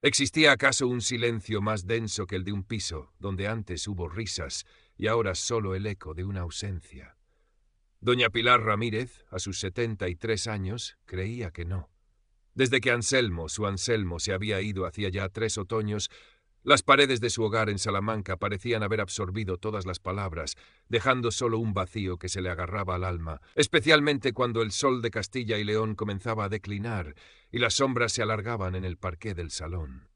¿Existía acaso un silencio más denso que el de un piso, donde antes hubo risas y ahora solo el eco de una ausencia? Doña Pilar Ramírez, a sus 73 años, creía que no. Desde que su Anselmo, se había ido hacía ya 3 otoños, las paredes de su hogar en Salamanca parecían haber absorbido todas las palabras, dejando solo un vacío que se le agarraba al alma, especialmente cuando el sol de Castilla y León comenzaba a declinar y las sombras se alargaban en el parqué del salón.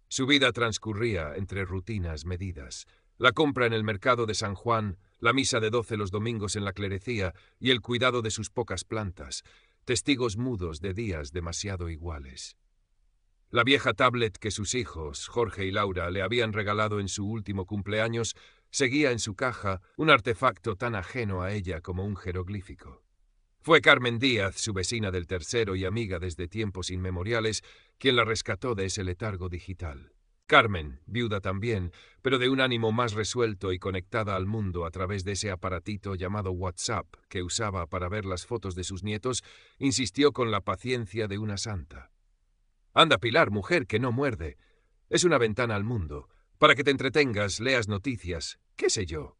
Su vida transcurría entre rutinas medidas: la compra en el mercado de San Juan, la misa de 12 los domingos en la clerecía y el cuidado de sus pocas plantas, testigos mudos de días demasiado iguales. La vieja tablet que sus hijos, Jorge y Laura, le habían regalado en su último cumpleaños seguía en su caja, un artefacto tan ajeno a ella como un jeroglífico. Fue Carmen Díaz, su vecina del tercero y amiga desde tiempos inmemoriales, quien la rescató de ese letargo digital. Carmen, viuda también, pero de un ánimo más resuelto y conectada al mundo a través de ese aparatito llamado WhatsApp que usaba para ver las fotos de sus nietos, insistió con la paciencia de una santa. «Anda, Pilar, mujer, que no muerde. Es una ventana al mundo. Para que te entretengas, leas noticias, qué sé yo».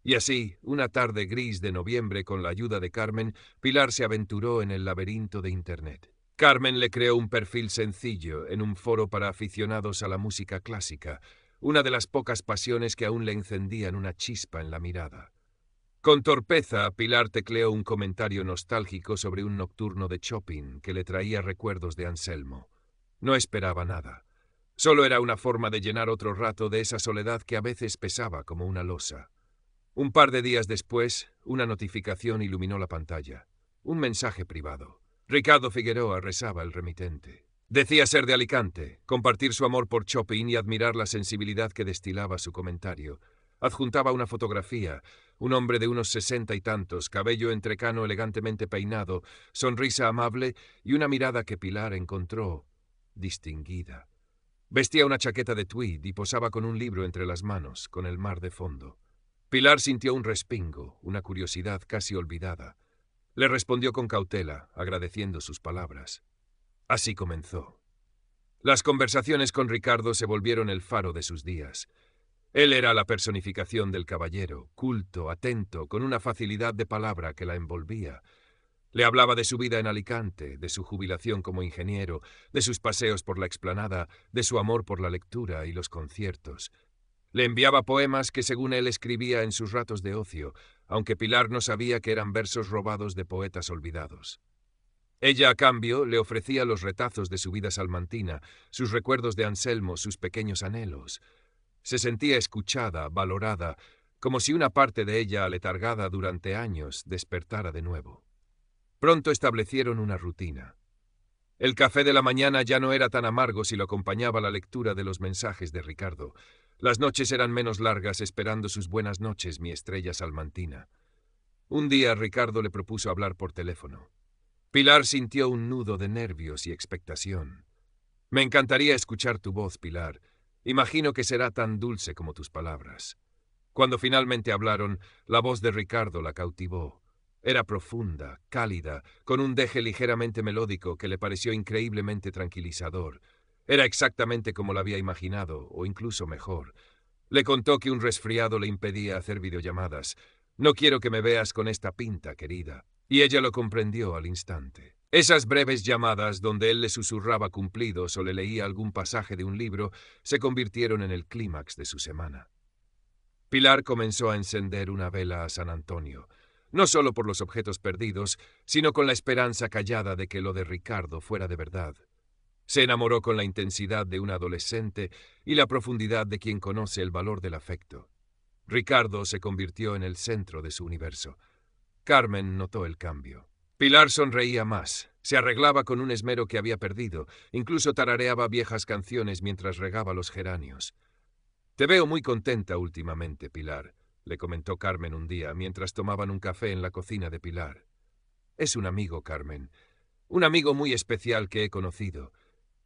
Y así, una tarde gris de noviembre, con la ayuda de Carmen, Pilar se aventuró en el laberinto de Internet. Carmen le creó un perfil sencillo en un foro para aficionados a la música clásica, una de las pocas pasiones que aún le encendían una chispa en la mirada. Con torpeza, Pilar tecleó un comentario nostálgico sobre un nocturno de Chopin que le traía recuerdos de Anselmo. No esperaba nada. Solo era una forma de llenar otro rato de esa soledad que a veces pesaba como una losa. Un par de días después, una notificación iluminó la pantalla. Un mensaje privado. Ricardo Figueroa, rezaba el remitente. Decía ser de Alicante, compartir su amor por Chopin y admirar la sensibilidad que destilaba su comentario. Adjuntaba una fotografía, un hombre de unos 60 y tantos, cabello entrecano elegantemente peinado, sonrisa amable y una mirada que Pilar encontró distinguida. Vestía una chaqueta de tweed y posaba con un libro entre las manos, con el mar de fondo. Pilar sintió un respingo, una curiosidad casi olvidada. Le respondió con cautela, agradeciendo sus palabras. Así comenzó. Las conversaciones con Ricardo se volvieron el faro de sus días. Él era la personificación del caballero, culto, atento, con una facilidad de palabra que la envolvía. Le hablaba de su vida en Alicante, de su jubilación como ingeniero, de sus paseos por la explanada, de su amor por la lectura y los conciertos. Le enviaba poemas que según él escribía en sus ratos de ocio, aunque Pilar no sabía que eran versos robados de poetas olvidados. Ella, a cambio, le ofrecía los retazos de su vida salmantina, sus recuerdos de Anselmo, sus pequeños anhelos. Se sentía escuchada, valorada, como si una parte de ella, aletargada durante años, despertara de nuevo. Pronto establecieron una rutina. El café de la mañana ya no era tan amargo si lo acompañaba la lectura de los mensajes de Ricardo. Las noches eran menos largas esperando sus buenas noches, mi estrella salmantina. Un día Ricardo le propuso hablar por teléfono. Pilar sintió un nudo de nervios y expectación. «Me encantaría escuchar tu voz, Pilar. Imagino que será tan dulce como tus palabras». Cuando finalmente hablaron, la voz de Ricardo la cautivó. Era profunda, cálida, con un deje ligeramente melódico que le pareció increíblemente tranquilizador. Era exactamente como la había imaginado, o incluso mejor. Le contó que un resfriado le impedía hacer videollamadas. «No quiero que me veas con esta pinta, querida». Y ella lo comprendió al instante. Esas breves llamadas, donde él le susurraba cumplidos o le leía algún pasaje de un libro, se convirtieron en el clímax de su semana. Pilar comenzó a encender una vela a San Antonio, no solo por los objetos perdidos, sino con la esperanza callada de que lo de Ricardo fuera de verdad. Se enamoró con la intensidad de un adolescente y la profundidad de quien conoce el valor del afecto. Ricardo se convirtió en el centro de su universo. Carmen notó el cambio. Pilar sonreía más, se arreglaba con un esmero que había perdido, incluso tarareaba viejas canciones mientras regaba los geranios. «Te veo muy contenta últimamente, Pilar», le comentó Carmen un día, mientras tomaban un café en la cocina de Pilar. «Es un amigo, Carmen. Un amigo muy especial que he conocido».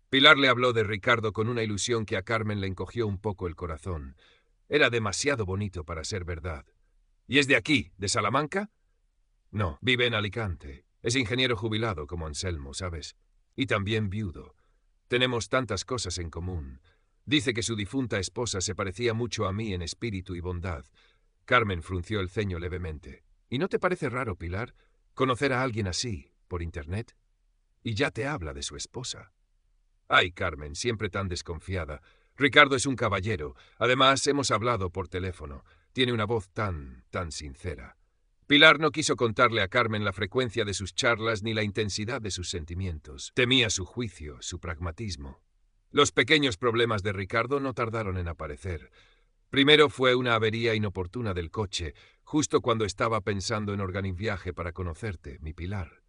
Pilar le habló de Ricardo con una ilusión que a Carmen le encogió un poco el corazón. Era demasiado bonito para ser verdad. «¿Y es de aquí, de Salamanca?» «No, vive en Alicante. Es ingeniero jubilado como Anselmo, ¿sabes? Y también viudo. Tenemos tantas cosas en común. Dice que su difunta esposa se parecía mucho a mí en espíritu y bondad. Carmen frunció el ceño levemente. ¿Y no te parece raro, Pilar, conocer a alguien así, por internet? Y ya te habla de su esposa. Ay, Carmen, siempre tan desconfiada. Ricardo es un caballero. Además, hemos hablado por teléfono. Tiene una voz tan sincera. Pilar no quiso contarle a Carmen la frecuencia de sus charlas ni la intensidad de sus sentimientos. Temía su juicio, su pragmatismo. Los pequeños problemas de Ricardo no tardaron en aparecer. Primero fue una avería inoportuna del coche, justo cuando estaba pensando en organizar un viaje para conocerte, mi Pilar.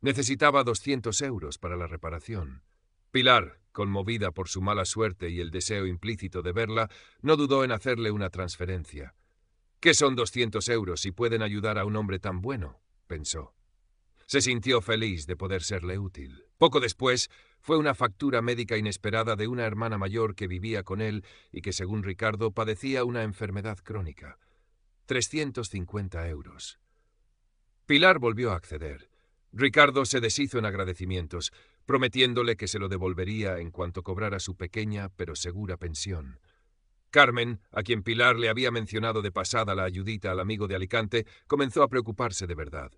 Necesitaba 200 euros para la reparación. Pilar, conmovida por su mala suerte y el deseo implícito de verla, no dudó en hacerle una transferencia. ¿Qué son 200 euros si pueden ayudar a un hombre tan bueno?, pensó. Se sintió feliz de poder serle útil. Poco después, fue una factura médica inesperada de una hermana mayor que vivía con él y que, según Ricardo, padecía una enfermedad crónica. 350 euros. Pilar volvió a acceder. Ricardo se deshizo en agradecimientos, prometiéndole que se lo devolvería en cuanto cobrara su pequeña pero segura pensión. Carmen, a quien Pilar le había mencionado de pasada la ayudita al amigo de Alicante, comenzó a preocuparse de verdad.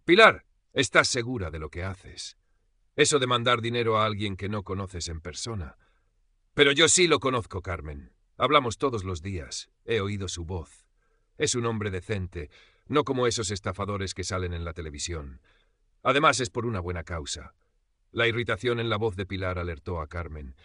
«Pilar, ¿estás segura de lo que haces? Eso de mandar dinero a alguien que no conoces en persona». «Pero yo sí lo conozco, Carmen. Hablamos todos los días. He oído su voz. Es un hombre decente, no como esos estafadores que salen en la televisión. Además, es por una buena causa». La irritación en la voz de Pilar alertó a Carmen.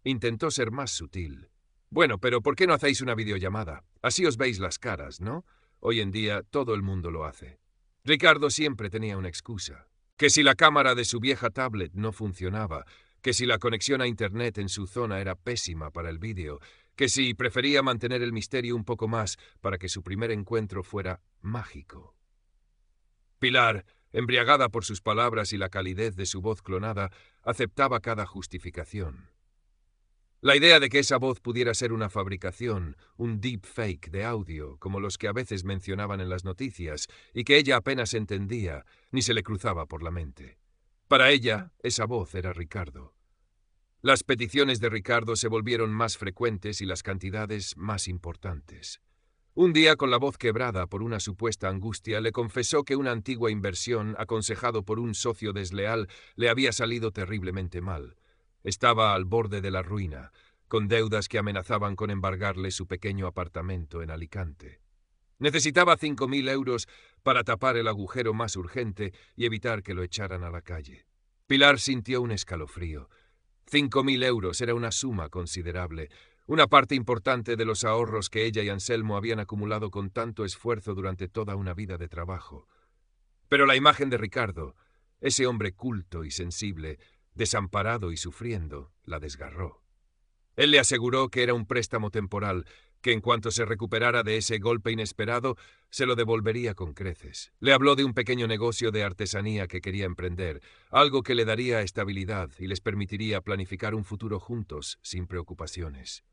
Intentó ser más sutil. «Bueno, pero ¿por qué no hacéis una videollamada? Así os veis las caras, ¿no? Hoy en día todo el mundo lo hace». Ricardo siempre tenía una excusa. Que si la cámara de su vieja tablet no funcionaba, que si la conexión a Internet en su zona era pésima para el vídeo, que si prefería mantener el misterio un poco más para que su primer encuentro fuera mágico. Pilar, embriagada por sus palabras y la calidez de su voz clonada, aceptaba cada justificación. La idea de que esa voz pudiera ser una fabricación, un deepfake de audio, como los que a veces mencionaban en las noticias, y que ella apenas entendía, ni se le cruzaba por la mente. Para ella, esa voz era Ricardo. Las peticiones de Ricardo se volvieron más frecuentes y las cantidades más importantes. Un día, con la voz quebrada por una supuesta angustia, le confesó que una antigua inversión, aconsejado por un socio desleal, le había salido terriblemente mal. Estaba al borde de la ruina, con deudas que amenazaban con embargarle su pequeño apartamento en Alicante. Necesitaba 5.000 euros para tapar el agujero más urgente y evitar que lo echaran a la calle. Pilar sintió un escalofrío. 5.000 euros era una suma considerable, una parte importante de los ahorros que ella y Anselmo habían acumulado con tanto esfuerzo durante toda una vida de trabajo. Pero la imagen de Ricardo, ese hombre culto y sensible, desamparado y sufriendo, la desgarró. Él le aseguró que era un préstamo temporal, que en cuanto se recuperara de ese golpe inesperado, se lo devolvería con creces. Le habló de un pequeño negocio de artesanía que quería emprender, algo que le daría estabilidad y les permitiría planificar un futuro juntos, sin preocupaciones.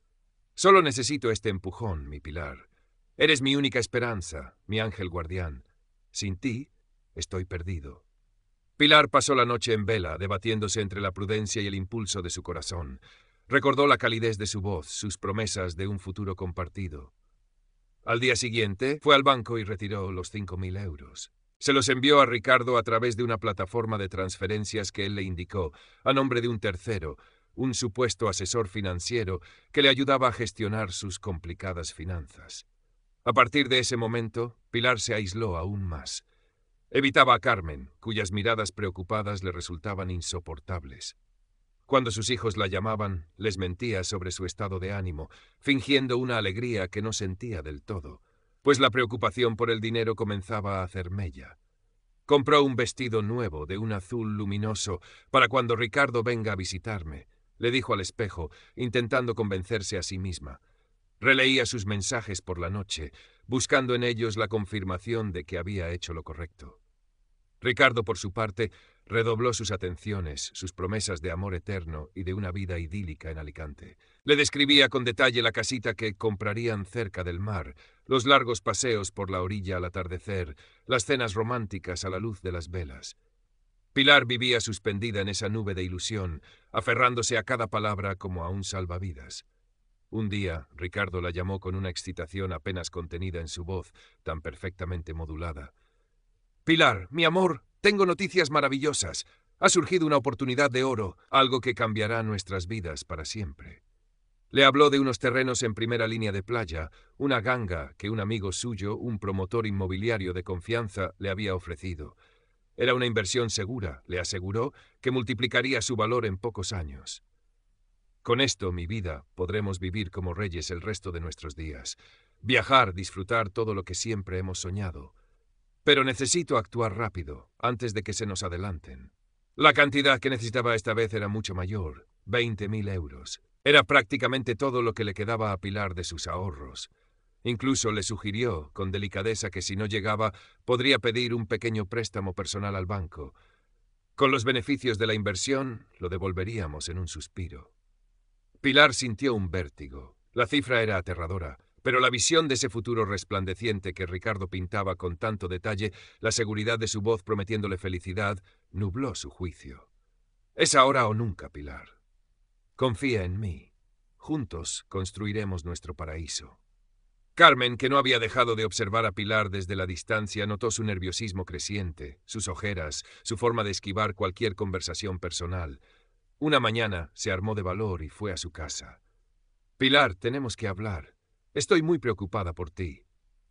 «Solo necesito este empujón, mi Pilar. Eres mi única esperanza, mi ángel guardián. Sin ti, estoy perdido». Pilar pasó la noche en vela, debatiéndose entre la prudencia y el impulso de su corazón. Recordó la calidez de su voz, sus promesas de un futuro compartido. Al día siguiente, fue al banco y retiró los 5.000 euros. Se los envió a Ricardo a través de una plataforma de transferencias que él le indicó, a nombre de un tercero, un supuesto asesor financiero que le ayudaba a gestionar sus complicadas finanzas. A partir de ese momento, Pilar se aisló aún más. Evitaba a Carmen, cuyas miradas preocupadas le resultaban insoportables. Cuando sus hijos la llamaban, les mentía sobre su estado de ánimo, fingiendo una alegría que no sentía del todo, pues la preocupación por el dinero comenzaba a hacer mella. Compró un vestido nuevo de un azul luminoso para cuando Ricardo venga a visitarme, le dijo al espejo, intentando convencerse a sí misma. Releía sus mensajes por la noche, buscando en ellos la confirmación de que había hecho lo correcto. Ricardo, por su parte, redobló sus atenciones, sus promesas de amor eterno y de una vida idílica en Alicante. Le describía con detalle la casita que comprarían cerca del mar, los largos paseos por la orilla al atardecer, las cenas románticas a la luz de las velas. Pilar vivía suspendida en esa nube de ilusión, aferrándose a cada palabra como a un salvavidas. Un día, Ricardo la llamó con una excitación apenas contenida en su voz, tan perfectamente modulada. «Pilar, mi amor, tengo noticias maravillosas. Ha surgido una oportunidad de oro, algo que cambiará nuestras vidas para siempre». Le habló de unos terrenos en primera línea de playa, una ganga que un amigo suyo, un promotor inmobiliario de confianza, le había ofrecido. Era una inversión segura, le aseguró, que multiplicaría su valor en pocos años. «Con esto, mi vida, podremos vivir como reyes el resto de nuestros días. Viajar, disfrutar todo lo que siempre hemos soñado. Pero necesito actuar rápido, antes de que se nos adelanten». La cantidad que necesitaba esta vez era mucho mayor, 20.000 euros. Era prácticamente todo lo que le quedaba a Pilar de sus ahorros. Incluso le sugirió, con delicadeza, que si no llegaba, podría pedir un pequeño préstamo personal al banco. Con los beneficios de la inversión, lo devolveríamos en un suspiro. Pilar sintió un vértigo. La cifra era aterradora, pero la visión de ese futuro resplandeciente que Ricardo pintaba con tanto detalle, la seguridad de su voz prometiéndole felicidad, nubló su juicio. «Es ahora o nunca, Pilar. Confía en mí. Juntos construiremos nuestro paraíso». Carmen, que no había dejado de observar a Pilar desde la distancia, notó su nerviosismo creciente, sus ojeras, su forma de esquivar cualquier conversación personal. Una mañana se armó de valor y fue a su casa. «Pilar, tenemos que hablar. Estoy muy preocupada por ti».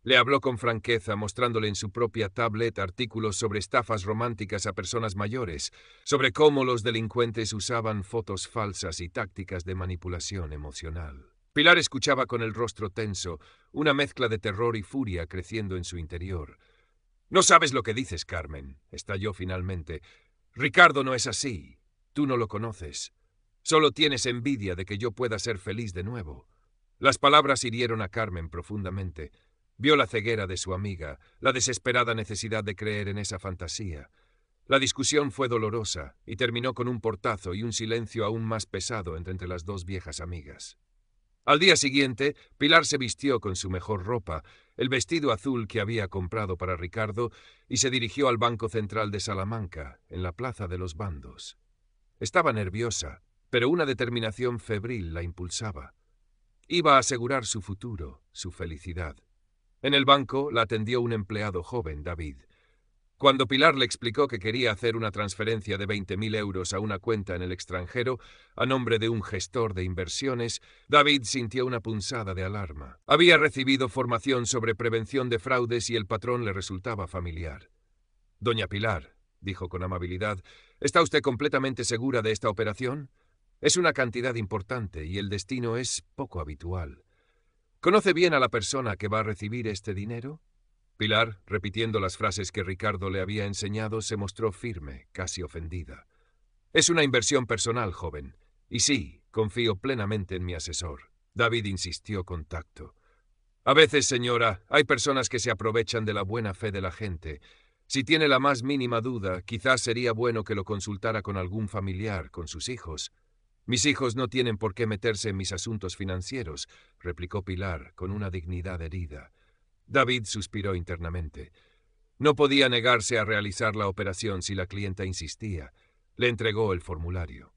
Le habló con franqueza, mostrándole en su propia tablet artículos sobre estafas románticas a personas mayores, sobre cómo los delincuentes usaban fotos falsas y tácticas de manipulación emocional. Pilar escuchaba con el rostro tenso, una mezcla de terror y furia creciendo en su interior. «No sabes lo que dices, Carmen», estalló finalmente. «Ricardo no es así. Tú no lo conoces. Solo tienes envidia de que yo pueda ser feliz de nuevo». Las palabras hirieron a Carmen profundamente. Vio la ceguera de su amiga, la desesperada necesidad de creer en esa fantasía. La discusión fue dolorosa y terminó con un portazo y un silencio aún más pesado entre las dos viejas amigas. Al día siguiente, Pilar se vistió con su mejor ropa, el vestido azul que había comprado para Ricardo, y se dirigió al Banco Central de Salamanca, en la Plaza de los Bandos. Estaba nerviosa, pero una determinación febril la impulsaba. Iba a asegurar su futuro, su felicidad. En el banco la atendió un empleado joven, David. Cuando Pilar le explicó que quería hacer una transferencia de 20.000 euros a una cuenta en el extranjero, a nombre de un gestor de inversiones, David sintió una punzada de alarma. Había recibido formación sobre prevención de fraudes y el patrón le resultaba familiar. «Doña Pilar», dijo con amabilidad, «¿está usted completamente segura de esta operación? Es una cantidad importante y el destino es poco habitual. ¿Conoce bien a la persona que va a recibir este dinero?» Pilar, repitiendo las frases que Ricardo le había enseñado, se mostró firme, casi ofendida. «Es una inversión personal, joven. Y sí, confío plenamente en mi asesor». David insistió con tacto. «A veces, señora, hay personas que se aprovechan de la buena fe de la gente. Si tiene la más mínima duda, quizás sería bueno que lo consultara con algún familiar, con sus hijos». «Mis hijos no tienen por qué meterse en mis asuntos financieros», replicó Pilar, con una dignidad herida. David suspiró internamente. No podía negarse a realizar la operación si la clienta insistía. Le entregó el formulario.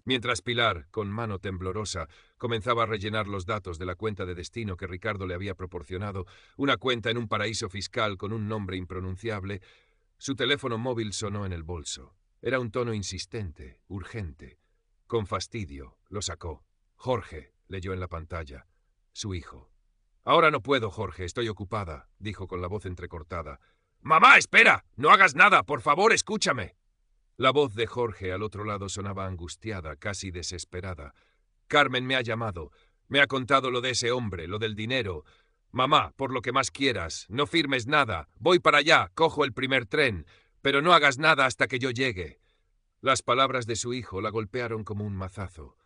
Mientras Pilar, con mano temblorosa, comenzaba a rellenar los datos de la cuenta de destino que Ricardo le había proporcionado, una cuenta en un paraíso fiscal con un nombre impronunciable, su teléfono móvil sonó en el bolso. Era un tono insistente, urgente. Con fastidio, lo sacó. «Jorge», leyó en la pantalla. Su hijo. «Ahora no puedo, Jorge, estoy ocupada», dijo con la voz entrecortada. «¡Mamá, espera! ¡No hagas nada! ¡Por favor, escúchame!» La voz de Jorge al otro lado sonaba angustiada, casi desesperada. «Carmen me ha llamado. Me ha contado lo de ese hombre, lo del dinero. Mamá, por lo que más quieras, no firmes nada. Voy para allá, cojo el primer tren, pero no hagas nada hasta que yo llegue». Las palabras de su hijo la golpearon como un mazazo.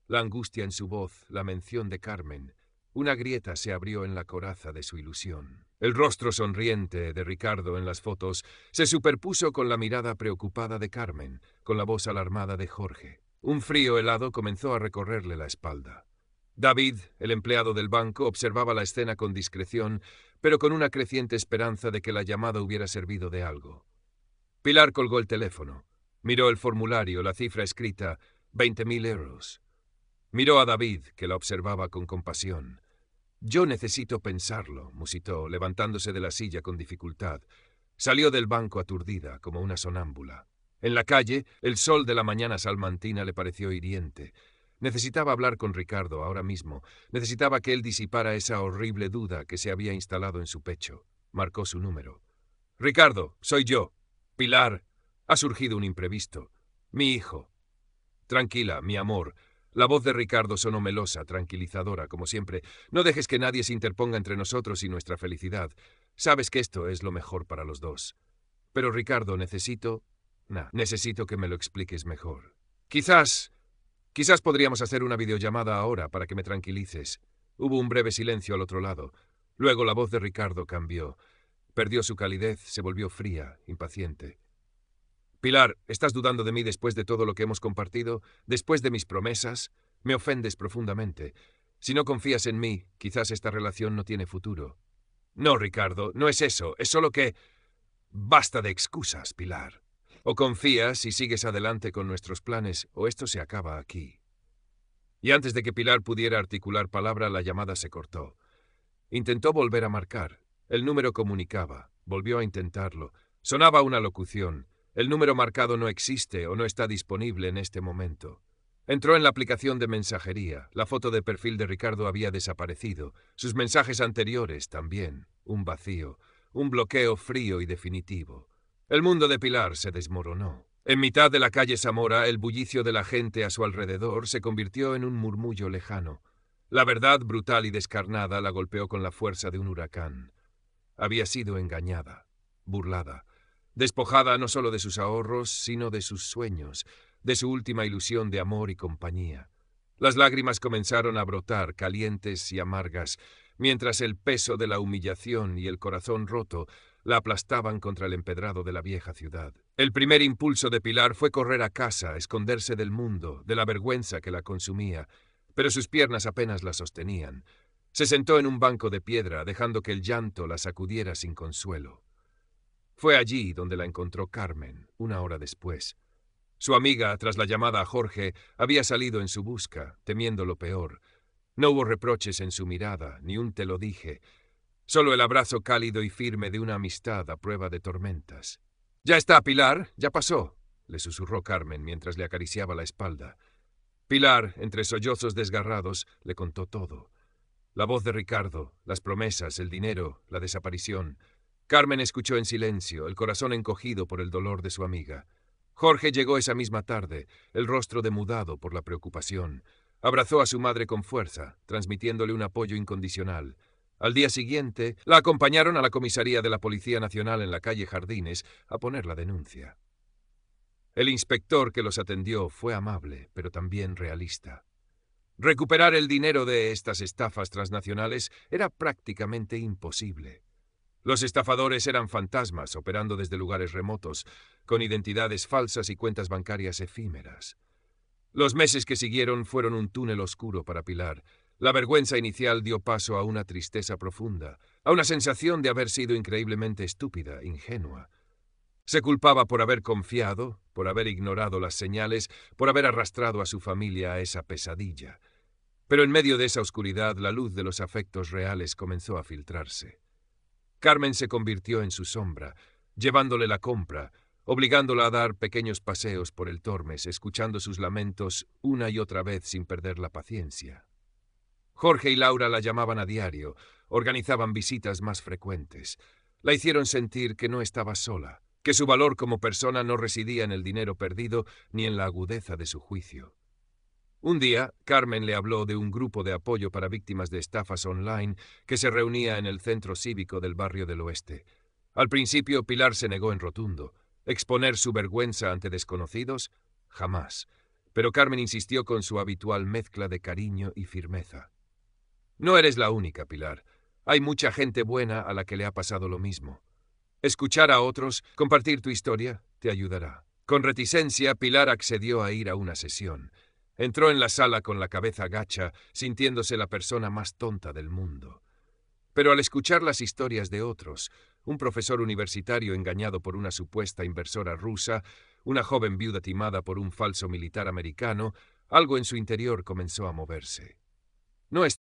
La angustia en su voz, la mención de Carmen. Una grieta se abrió en la coraza de su ilusión. El rostro sonriente de Ricardo en las fotos se superpuso con la mirada preocupada de Carmen, con la voz alarmada de Jorge. Un frío helado comenzó a recorrerle la espalda. David, el empleado del banco, observaba la escena con discreción, pero con una creciente esperanza de que la llamada hubiera servido de algo. Pilar colgó el teléfono. Miró el formulario, la cifra escrita, 20.000 euros. Miró a David, que la observaba con compasión. «Yo necesito pensarlo», musitó, levantándose de la silla con dificultad. Salió del banco aturdida, como una sonámbula. En la calle, el sol de la mañana salmantina le pareció hiriente. Necesitaba hablar con Ricardo ahora mismo. Necesitaba que él disipara esa horrible duda que se había instalado en su pecho. Marcó su número. «Ricardo, soy yo. Pilar. Ha surgido un imprevisto. Mi hijo». «Tranquila, mi amor». La voz de Ricardo sonó melosa, tranquilizadora, como siempre. «No dejes que nadie se interponga entre nosotros y nuestra felicidad. Sabes que esto es lo mejor para los dos. Pero, Ricardo, necesito que me lo expliques mejor. Quizás podríamos hacer una videollamada ahora para que me tranquilices». Hubo un breve silencio al otro lado. Luego la voz de Ricardo cambió. Perdió su calidez, se volvió fría, impaciente. «Pilar, ¿estás dudando de mí después de todo lo que hemos compartido? ¿Después de mis promesas? Me ofendes profundamente. Si no confías en mí, quizás esta relación no tiene futuro». «No, Ricardo, no es eso. Es solo que...» «Basta de excusas, Pilar. O confías y sigues adelante con nuestros planes, o esto se acaba aquí». Y antes de que Pilar pudiera articular palabra, la llamada se cortó. Intentó volver a marcar. El número comunicaba. Volvió a intentarlo. Sonaba una locución. El número marcado no existe o no está disponible en este momento. Entró en la aplicación de mensajería. La foto de perfil de Ricardo había desaparecido. Sus mensajes anteriores también. Un vacío. Un bloqueo frío y definitivo. El mundo de Pilar se desmoronó. En mitad de la calle Zamora, el bullicio de la gente a su alrededor se convirtió en un murmullo lejano. La verdad brutal y descarnada la golpeó con la fuerza de un huracán. Había sido engañada, burlada, despojada no solo de sus ahorros, sino de sus sueños, de su última ilusión de amor y compañía. Las lágrimas comenzaron a brotar, calientes y amargas, mientras el peso de la humillación y el corazón roto la aplastaban contra el empedrado de la vieja ciudad. El primer impulso de Pilar fue correr a casa, esconderse del mundo, de la vergüenza que la consumía, pero sus piernas apenas la sostenían. Se sentó en un banco de piedra, dejando que el llanto la sacudiera sin consuelo. Fue allí donde la encontró Carmen, una hora después. Su amiga, tras la llamada a Jorge, había salido en su busca, temiendo lo peor. No hubo reproches en su mirada, ni un te lo dije, solo el abrazo cálido y firme de una amistad a prueba de tormentas. «¿Ya está, Pilar? ¿Ya pasó?», le susurró Carmen mientras le acariciaba la espalda. Pilar, entre sollozos desgarrados, le contó todo. La voz de Ricardo, las promesas, el dinero, la desaparición. Carmen escuchó en silencio, el corazón encogido por el dolor de su amiga. Jorge llegó esa misma tarde, el rostro demudado por la preocupación. Abrazó a su madre con fuerza, transmitiéndole un apoyo incondicional. Al día siguiente, la acompañaron a la comisaría de la Policía Nacional en la calle Jardines a poner la denuncia. El inspector que los atendió fue amable, pero también realista. Recuperar el dinero de estas estafas transnacionales era prácticamente imposible. Los estafadores eran fantasmas operando desde lugares remotos, con identidades falsas y cuentas bancarias efímeras. Los meses que siguieron fueron un túnel oscuro para Pilar. La vergüenza inicial dio paso a una tristeza profunda, a una sensación de haber sido increíblemente estúpida, ingenua. Se culpaba por haber confiado, por haber ignorado las señales, por haber arrastrado a su familia a esa pesadilla. Pero en medio de esa oscuridad, la luz de los afectos reales comenzó a filtrarse. Carmen se convirtió en su sombra, llevándole la compra, obligándola a dar pequeños paseos por el Tormes, escuchando sus lamentos una y otra vez sin perder la paciencia. Jorge y Laura la llamaban a diario, organizaban visitas más frecuentes. La hicieron sentir que no estaba sola, que su valor como persona no residía en el dinero perdido ni en la agudeza de su juicio. Un día, Carmen le habló de un grupo de apoyo para víctimas de estafas online que se reunía en el centro cívico del barrio del Oeste. Al principio, Pilar se negó en rotundo. ¿Exponer su vergüenza ante desconocidos? Jamás. Pero Carmen insistió con su habitual mezcla de cariño y firmeza. No eres la única, Pilar. Hay mucha gente buena a la que le ha pasado lo mismo. Escuchar a otros, compartir tu historia, te ayudará. Con reticencia, Pilar accedió a ir a una sesión. Entró en la sala con la cabeza gacha, sintiéndose la persona más tonta del mundo. Pero al escuchar las historias de otros, un profesor universitario engañado por una supuesta inversora rusa, una joven viuda timada por un falso militar americano, algo en su interior comenzó a moverse. No